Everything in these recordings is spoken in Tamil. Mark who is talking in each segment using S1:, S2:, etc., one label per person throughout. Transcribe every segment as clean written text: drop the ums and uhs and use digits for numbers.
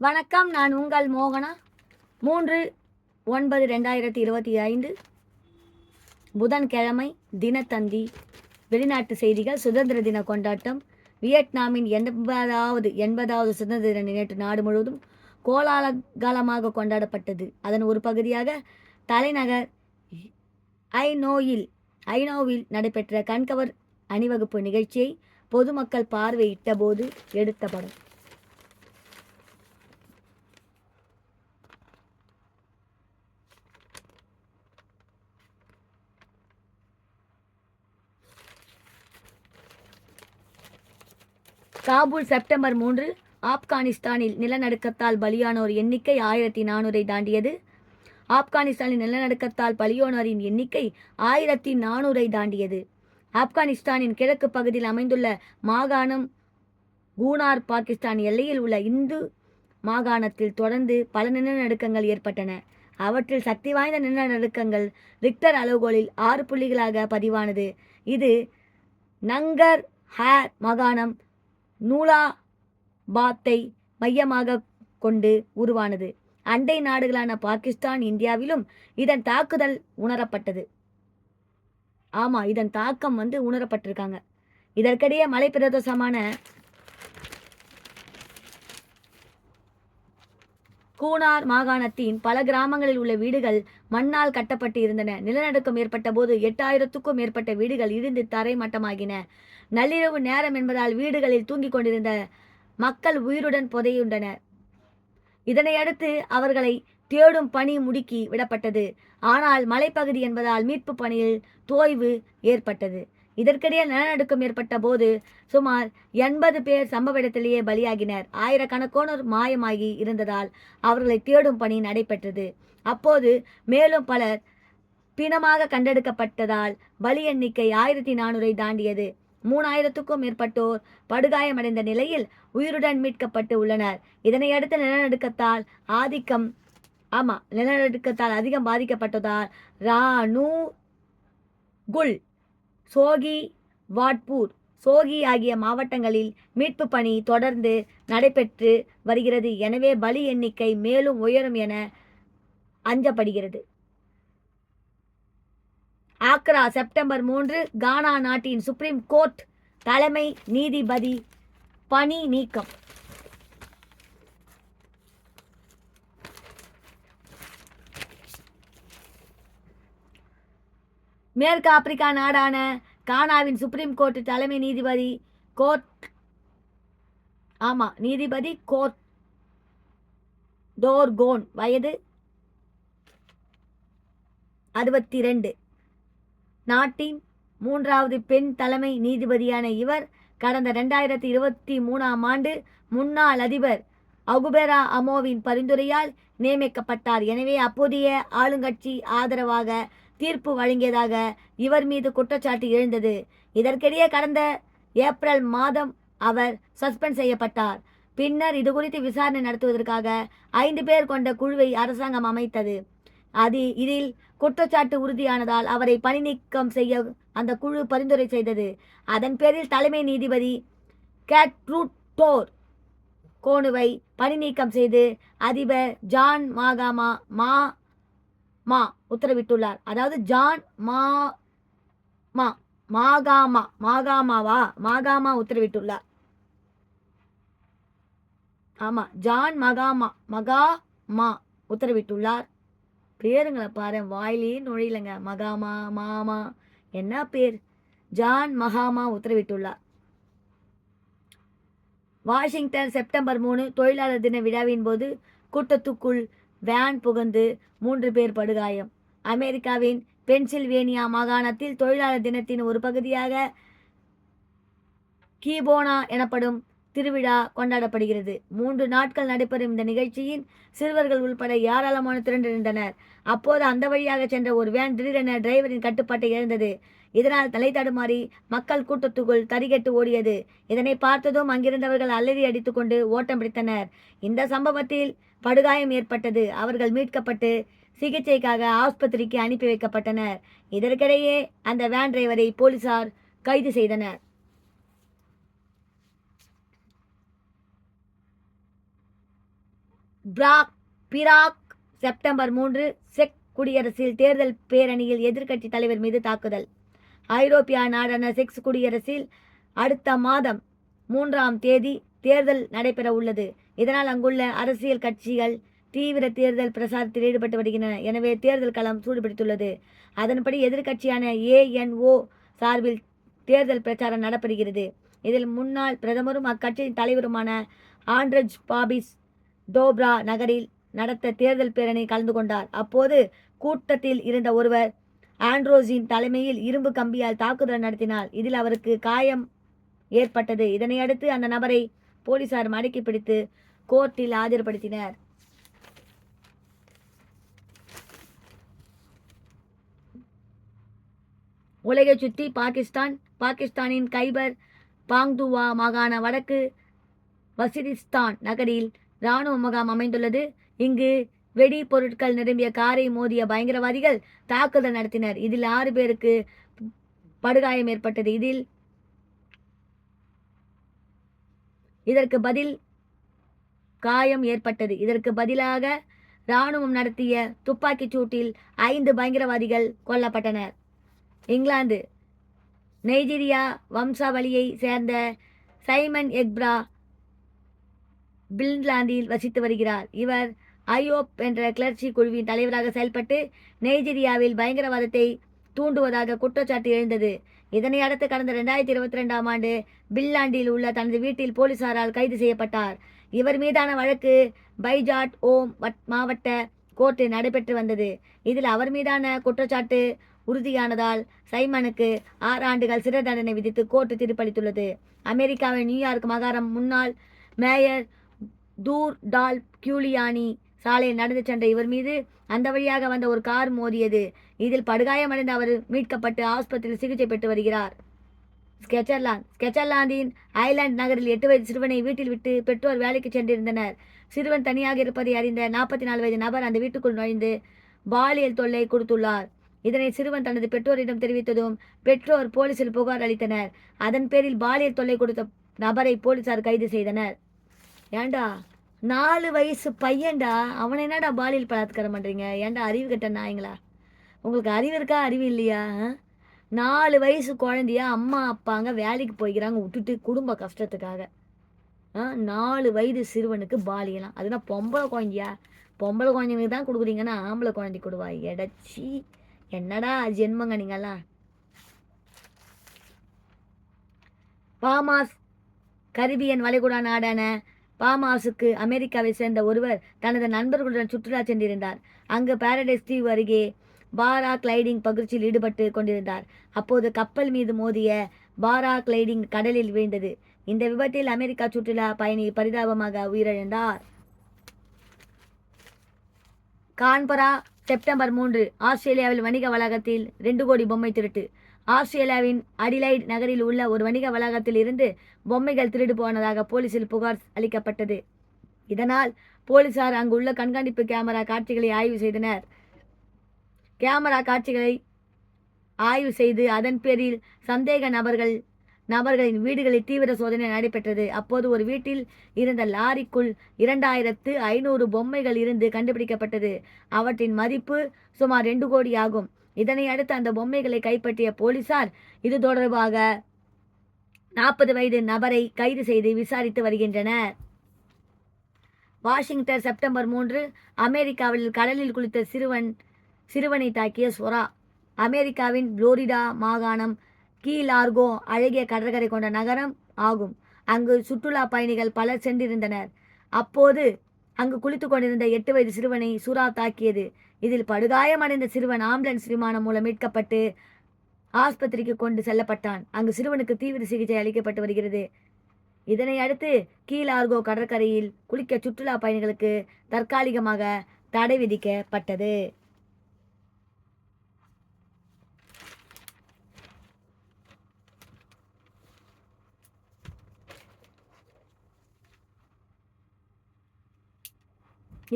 S1: வணக்கம். நான் உங்கள் மோகனா. 3/9/2025 புதன்கிழமை தினத்தந்தி. வெளிநாட்டு செய்திகள். சுதந்திர தின கொண்டாட்டம். வியட்நாமின் 80வது சுதந்திர தினம் நேற்று நாடு முழுவதும் கோலாகலமாக கொண்டாடப்பட்டது. அதன் ஒரு பகுதியாக தலைநகர் ஐனோவில் நடைபெற்ற கண்கவர் அணிவகுப்பு நிகழ்ச்சியை பொதுமக்கள் பார்வையிட்ட போது எடுத்த படம். காபூல் செப்டம்பர் 3. ஆப்கானிஸ்தானில் நிலநடுக்கத்தால் பலியானோர் எண்ணிக்கை 1400 தாண்டியது. ஆப்கானிஸ்தானில் நிலநடுக்கத்தால் பலியானோரின் எண்ணிக்கை 1400 தாண்டியது. ஆப்கானிஸ்தானின் கிழக்கு பகுதியில் அமைந்துள்ள மாகாணம் கூனார் பாகிஸ்தான் எல்லையில் உள்ள இந்து மாகாணத்தில் தொடர்ந்து பல நிலநடுக்கங்கள் ஏற்பட்டன. அவற்றில் சக்தி வாய்ந்த நிலநடுக்கங்கள் ரிக்டர் அளவுகோலில் 6 புள்ளிகளாக பதிவானது. இது நங்கர் ஹேர் மாகாணம் நூலாபாத்தை மையமாக கொண்டு உருவானது. அண்டை நாடுகளான பாகிஸ்தான், இந்தியாவிலும் இதன் தாக்குதல் உணரப்பட்டது. இதன் தாக்கம் உணரப்பட்டிருக்காங்க. இதற்கிடையே மலை பிரதேசமான கூனார் மாகாணத்தின் பல கிராமங்களில் உள்ள வீடுகள் மண்ணால் கட்டப்பட்டு இருந்தன. நிலநடுக்கம் ஏற்பட்ட போது 8000க்கும் மேற்பட்ட வீடுகள் இடிந்து தரை மட்டமாகின. நள்ளிரவு நேரம் என்பதால் வீடுகளில் தூங்கிக் கொண்டிருந்த மக்கள் உயிருடன் புதையுண்டனர். இதனையடுத்து அவர்களை தேடும் பணி முடுக்கி விடப்பட்டது. ஆனால் மலைப்பகுதி என்பதால் மீட்பு பணியில் தோய்வு ஏற்பட்டது. இதற்கிடையே நிலநடுக்கம் ஏற்பட்ட போது சுமார் 80 பேர் சம்பவ இடத்திலேயே பலியாகினர். ஆயிரக்கணக்கானோர் மாயமாகி இருந்ததால் அவர்களை தேடும் பணி நடைபெற்றது. அப்போது மேலும் பலர் பிணமாக கண்டெடுக்கப்பட்டதால் பலி எண்ணிக்கை 1400 தாண்டியது. 3000க்கும் மேற்பட்டோர் படுகாயமடைந்த நிலையில் உயிருடன் மீட்கப்பட்டு உள்ளனர். இதனையடுத்து நிலநடுக்கத்தால் அதிகம் பாதிக்கப்பட்டதால் ராணுகுல், சோகி, வாட்பூர், சோகி ஆகிய மாவட்டங்களில் மீட்பு பணி தொடர்ந்து நடைபெற்று வருகிறது. எனவே பலி எண்ணிக்கை மேலும் உயரும் என அஞ்சப்படுகிறது. ஆக்ரா செப்டம்பர் 3. கானா நாட்டின் சுப்ரீம் கோர்ட் தலைமை நீதிபதி பணி நீக்கம். மேற்கு ஆப்பிரிக்கா நாடான கானாவின் சுப்ரீம் கோர்ட் தலைமை நீதிபதி கோர்ட் டோர்கோன் வயது 62. நாட்டின் 3வது பெண் தலைமை நீதிபதியான இவர் கடந்த 2023ஆம் ஆண்டு முன்னாள் அதிபர் அகுபெரா அமோவின் பரிந்துரையால் நியமிக்கப்பட்டார். எனவே அப்போதைய ஆளுங்கட்சி ஆதரவாக தீர்ப்பு வழங்கியதாக இவர் மீது குற்றச்சாட்டு எழுந்தது. இதற்கிடையே கடந்த ஏப்ரல் மாதம் அவர் சஸ்பெண்ட் செய்யப்பட்டார். பின்னர் இதுகுறித்து விசாரணை நடத்துவதற்காக 5 பேர் கொண்ட குழுவை அரசாங்கம் அமைத்தது. இதில் குற்றச்சாட்டு உறுதியானதால் அவரை பணி நீக்கம் செய்ய அந்த குழு பரிந்துரை செய்தது. அதன் பேரில் தலைமை நீதிபதி கேட்ரூட்டோர் கோனுவை பணி நீக்கம் செய்து அதிபர் ஜான் மாகாமா உத்தரவிட்டுள்ளார். அதாவது மாகாமா உத்தரவிட்டுள்ளார். ஜான் மகாமா உத்தரவிட்டுள்ளார். பேருங்களை பாரு, வாயிலே நுழையிலங்க. மாமா என்ன பேர்? ஜான் மகாமா உத்தரவிட்டுள்ளார். Washington September 3. தொழிலாளர் தின விழாவின் போது கூட்டத்துக்குள் வேன் புகுந்து 3 பேர் படுகாயம். அமெரிக்காவின் பென்சில்வேனியா மாகாணத்தில் தொழிலாளர் தினத்தின் ஒரு பகுதியாக கீபோனா எனப்படும் திருவிழா கொண்டாடப்படுகிறது. 3 நாட்கள் நடைபெறும் இந்த நிகழ்ச்சியின் சிறுவர்கள் உள்பட ஏராளமான திரண்டிருந்தனர். அப்போது அந்த வழியாக சென்ற ஒரு வேன் திடீரென டிரைவரின் கட்டுப்பாட்டை இழந்தது. இதனால் தலை தடுமாறி மக்கள் கூட்டத்துக்குள் தறிகெட்டு ஓடியது. இதனை பார்த்ததும் அங்கிருந்தவர்கள் அலறி அடித்துக்கொண்டு ஓட்டம் பிடித்தனர். இந்த சம்பவத்தில் படுகாயம் ஏற்பட்டது. அவர்கள் மீட்கப்பட்டு சிகிச்சைக்காக ஆஸ்பத்திரிக்கு அனுப்பி வைக்கப்பட்டனர். இதற்கிடையே அந்த வேன் டிரைவரை போலீசார் கைது செய்தனர். பிராக் செப்டம்பர் 3 செக் குடியரசில் தேர்தல் பேரணியில் எதிர்க்கட்சி தலைவர் மீது தாக்குதல். ஐரோப்பிய நாடான செக் குடியரசில் அடுத்த மாதம் 3ஆம் தேதி தேர்தல் நடைபெற உள்ளது. இதனால் அங்குள்ள அரசியல் கட்சிகள் தீவிர தேர்தல் பிரசாரத்தில் ஈடுபட்டு வருகின்றன. எனவே தேர்தல் களம் சூடுபிடித்துள்ளது. அதன்படி எதிர்க்கட்சியான ANO சார்பில் தேர்தல் பிரச்சாரம் நடைபெறுகிறது. இதில் முன்னாள் பிரதமரும் அக்கட்சியின் தலைவருமான ஆண்ட்ரஜ் பாபிஸ் டோப்ரா நகரில் நடத்த தேர்தல் பேரணி கலந்து கொண்டார். அப்போது கூட்டத்தில் இருந்த ஒருவர் ஆண்ட்ரோஸின் தலைமையில் இரும்பு கம்பியால் தாக்குதல் நடத்தினார். இதில் அவருக்கு காயம் ஏற்பட்டது. இதனையடுத்து அந்த நபரை போலீசார் மடக்கி பிடித்து கோர்ட்டில் ஆஜர்படுத்தினர். உலகை சுற்றி பாகிஸ்தானின் கைபர் பாங்துவா மாகாண வடக்கு வசிரிஸ்தான் நகரில் இராணுவ முகாம் அமைந்துள்ளது. இங்கு வெடி பொருட்கள் நிரம்பிய காரை மோதிய பயங்கரவாதிகள் தாக்குதல் நடத்தினர். இதில் 6 பேருக்கு படுகாயம் ஏற்பட்டது. இதற்கு பதிலாக இராணுவம் நடத்திய துப்பாக்கிச் சூட்டில் 5 பயங்கரவாதிகள் கொல்லப்பட்டனர். இங்கிலாந்து நைஜீரியா வம்சாவளியை சேர்ந்த சைமன் எக்ப்ரா பின்லாந்தில் வசித்து வருகிறார். இவர் ஐயோப் என்ற கிளர்ச்சி குழுவின் தலைவராக செயல்பட்டு நைஜீரியாவில் பயங்கரவாதத்தை தூண்டுவதாக குற்றச்சாட்டு எழுந்தது. இதனை அடுத்து கடந்த 2022ஆம் ஆண்டு பின்லாந்தில் உள்ள தனது வீட்டில் போலீசாரால் கைது செய்யப்பட்டார். இவர் மீதான வழக்கு பைஜாட் ஓம் மாவட்ட கோர்ட்டில் நடைபெற்று வந்தது. இதில் அவர் மீதான குற்றச்சாட்டு உறுதியானதால் சைமனுக்கு 6 ஆண்டுகள் சிறை தண்டனை விதித்து கோர்ட்டு தீர்ப்பளித்துள்ளது. அமெரிக்காவின் நியூயார்க் மாகாணம் முன்னாள் மேயர் தூர் டால் கியூலியானி சாலையில் நடந்து சென்ற இவர் மீது அந்த வழியாக வந்த ஒரு கார் மோதியது. இதில் படுகாயமடைந்த அவர் மீட்கப்பட்டு ஆஸ்பத்திரியில் சிகிச்சை பெற்று வருகிறார். ஸ்கெச்சர்லாந்தின் ஐலாண்ட் நகரில் 8 வயது சிறுவனை வீட்டில் விட்டு பெற்றோர் வேலைக்கு சென்றிருந்தனர். சிறுவன் தனியாக இருப்பதை அறிந்த 44 வயது நபர் அந்த வீட்டுக்குள் நுழைந்து பாலியல் தொல்லை கொடுத்துள்ளார். இதனை சிறுவன் தனது பெற்றோரிடம் தெரிவித்ததும் பெற்றோர் போலீசில் புகார் அளித்தனர். அதன் பேரில் பாலியல் தொல்லை கொடுத்த நபரை போலீசார் கைது செய்தனர். ஏண்டா 4 வயசு பையன்டா, அவனை என்னடா பாலியல் பலாத்காரம் பண்ணுறீங்க? ஏண்டா அறிவு கட்ட நாயங்களா? உங்களுக்கு அறிவு இருக்கா, அறிவு இல்லையா? 4 வயசு குழந்தையா அம்மா அப்பாங்க வேலைக்கு போய்க்கிறாங்க விட்டுட்டு குடும்ப கஷ்டத்துக்காக. 4 வயது சிறுவனுக்கு பாலியலாம். அதுனா பொம்பளை குழந்தையா? பொம்பளை குழந்தைங்களுக்கு தான் கொடுக்குறீங்கன்னா ஆம்பளை குழந்தை கொடுவா? எடச்சி என்னடா ஜென்மங்க நீங்கெல்லாம். பாமாஸ் கரிபியன் வளைகுடா நாடான பாமாஸுக்கு அமெரிக்காவை சேர்ந்த ஒருவர் தனது நண்பர்களுடன் சுற்றுலா சென்றிருந்தார். அங்கு பாரடைஸ் தீவு அருகே பாரா கிளைடிங் பயிற்சியில் ஈடுபட்டு கொண்டிருந்தார். அப்போது கப்பல் மீது மோதிய பாரா கிளைடிங் கடலில் வீழ்ந்தது. இந்த விபத்தில் அமெரிக்கா சுற்றுலா பயணி பரிதாபமாக உயிரிழந்தார். கான்பரா செப்டம்பர் 3 ஆஸ்திரேலியாவில் வணிக வளாகத்தில் 2 கோடி பொம்மை திருட்டு. ஆஸ்திரேலியாவின் அடிலைட் நகரில் உள்ள ஒரு வணிக வளாகத்தில் இருந்து பொம்மைகள் திருடு போனதாக போலீசில் புகார் அளிக்கப்பட்டது. இதனால் போலீசார் அங்குள்ள கண்காணிப்பு கேமரா காட்சிகளை ஆய்வு செய்தனர். கேமரா காட்சிகளை ஆய்வு செய்து அதன் பேரில் சந்தேக நபர்களின் வீடுகளில் தீவிர சோதனை நடைபெற்றது. அப்போது ஒரு வீட்டில் இருந்த லாரிக்குள் 2500 பொம்மைகள் இருந்து கண்டுபிடிக்கப்பட்டது. அவற்றின் மதிப்பு சுமார் 2 கோடி ஆகும். இதனை அடுத்து அந்த பொம்மைகளை கைப்பற்றிய போலீசார் இது தொடர்பாக 40 வயது நபரை கைது செய்து விசாரித்து வருகின்றனர். வாஷிங்டன் செப்டம்பர் 3 அமெரிக்காவில் கடலில் குளித்த சிறுவனை தாக்கிய சொரா. அமெரிக்காவின் புளோரிடா மாகாணம் கீ லார்கோ அழகிய கடற்கரை கொண்ட நகரம் ஆகும். அங்கு சுற்றுலா பயணிகள் பலர் சென்றிருந்தனர். அப்போது அங்கு குளித்து கொண்டிருந்த 8 வயது சிறுவனை சுறா தாக்கியது. இதில் படுகாயமடைந்த சிறுவன் ஆம்புலன்ஸ் விமானம் மூலம் மீட்கப்பட்டு ஆஸ்பத்திரிக்கு கொண்டு செல்லப்பட்டான். அங்கு சிறுவனுக்கு தீவிர சிகிச்சை அளிக்கப்பட்டு வருகிறது. இதனை அடுத்து கீ லார்கோ கடற்கரையில் குளிக்க சுற்றுலா பயணிகளுக்கு தற்காலிகமாக தடை விதிக்கப்பட்டது.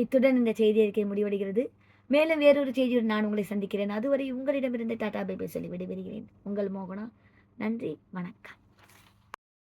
S1: இத்துடன் இந்த செய்தி அறிக்கை முடிவடைகிறது. மேலும் வேறொரு செய்தியுடன் நான் உங்களை சந்திக்கிறேன். அதுவரை உங்களிடமிருந்து டாடா பை பை சொல்லி விடைபெறுகிறேன். உங்கள் மோகனா. நன்றி, வணக்கம்.